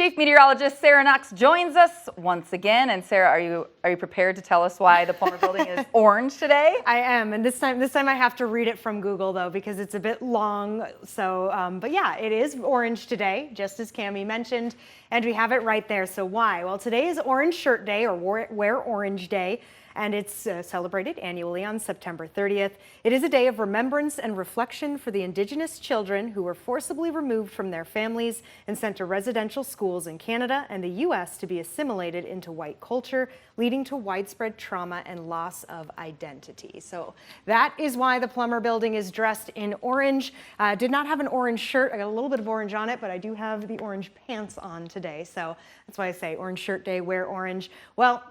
Chief Meteorologist Sarah Knox joins us once again. And Sarah, are you prepared to tell us why the Plummer Building is orange today? I am, and this time I have to read it from Google though because it's a bit long. So, but yeah, it is orange today, just as Cammie mentioned, and we have it right there. So why? Well, today is Orange Shirt Day, or Wear Orange Day. And it's celebrated annually on September 30th. It is a day of remembrance and reflection for the Indigenous children who were forcibly removed from their families and sent to residential schools in Canada and the U.S. to be assimilated into white culture, leading to widespread trauma and loss of identity. So that is why the Plummer Building is dressed in orange. Did not have an orange shirt. I got a little bit of orange on it, but I do have the orange pants on today. So that's why I say Orange Shirt Day, wear orange. Well,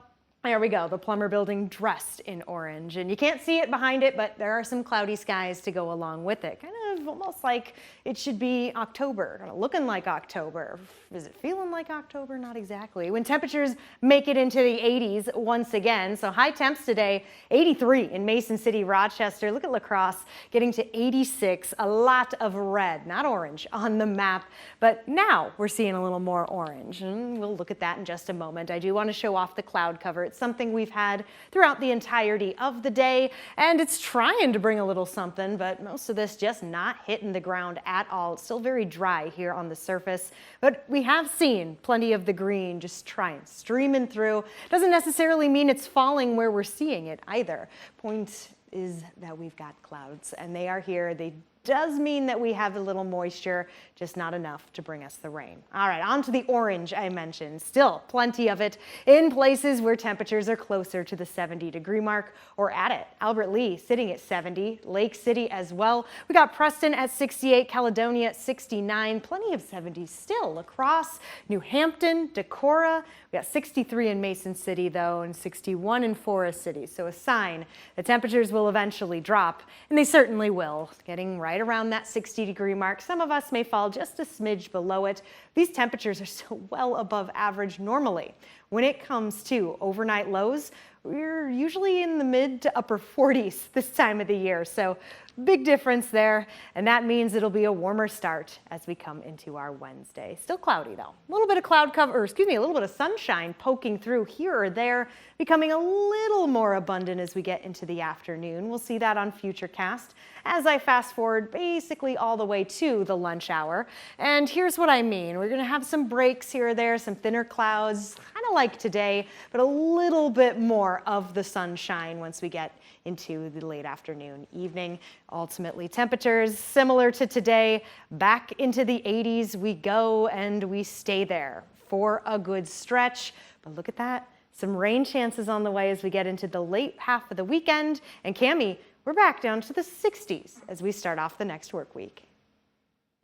there we go, the Plummer Building dressed in orange. And you can't see it behind it, but there are some cloudy skies to go along with it. Kind of almost like it should be October, kind of looking like October. Is it feeling like October? Not exactly. When temperatures make it into the 80s once again. So high temps today, 83 in Mason City, Rochester. Look at La Crosse getting to 86. A lot of red, not orange, on the map. But now we're seeing a little more orange. And we'll look at that in just a moment. I do want to show off the cloud cover. It's something we've had throughout the entirety of the day, and it's trying to bring a little something, but most of this just not hitting the ground at all. It's still very dry here on the surface, but we have seen plenty of the green just streaming through. Doesn't necessarily mean it's falling where we're seeing it either. Point is that we've got clouds, and they are here. They does mean that we have a little moisture, just not enough to bring us the rain. All right, on to the orange I mentioned. Still plenty of it in places where temperatures are closer to the 70-degree mark or at it. Albert Lea sitting at 70, Lake City as well. We got Preston at 68, Caledonia at 69, plenty of 70s still. La Crosse, New Hampton, Decorah. We got 63 in Mason City though, and 61 in Forest City. So a sign that temperatures will eventually drop, and they certainly will, getting right around that 60-degree mark. Some of us may fall just a smidge below it. These temperatures are still well above average normally. When it comes to overnight lows, we're usually in the mid to upper 40s this time of the year. So big difference there. And that means it'll be a warmer start as we come into our Wednesday. Still cloudy though. A little bit of cloud cover, or excuse me, a little bit of sunshine poking through here or there, becoming a little more abundant as we get into the afternoon. We'll see that on Futurecast as I fast forward basically all the way to the lunch hour. And here's what I mean. We're gonna have some breaks here or there, some thinner clouds, kind of like today, but a little bit more of the sunshine once we get into the late afternoon, evening. Ultimately, temperatures similar to today, back into the 80s we go, and we stay there for a good stretch. But look at that, some rain chances on the way as we get into the late half of the weekend. And Cammie, we're back down to the 60s as we start off the next work week.